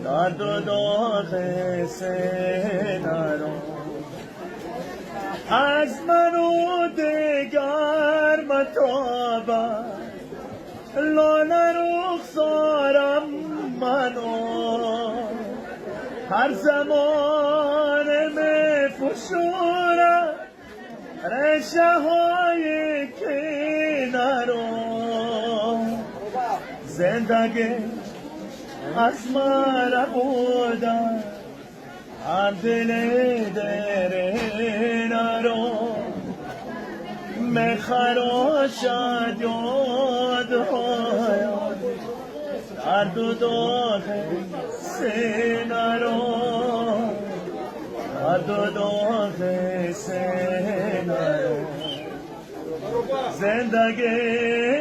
درد و داغ سه نرو از منو دگر متابم لانه رخسارم منو هر زمان می فشورم رشه های کنارو زندگی از مرا بودن هر دل درین رو میخراشد یادهای درد و داغ سینه رو درد و داغ سینه رو زندگی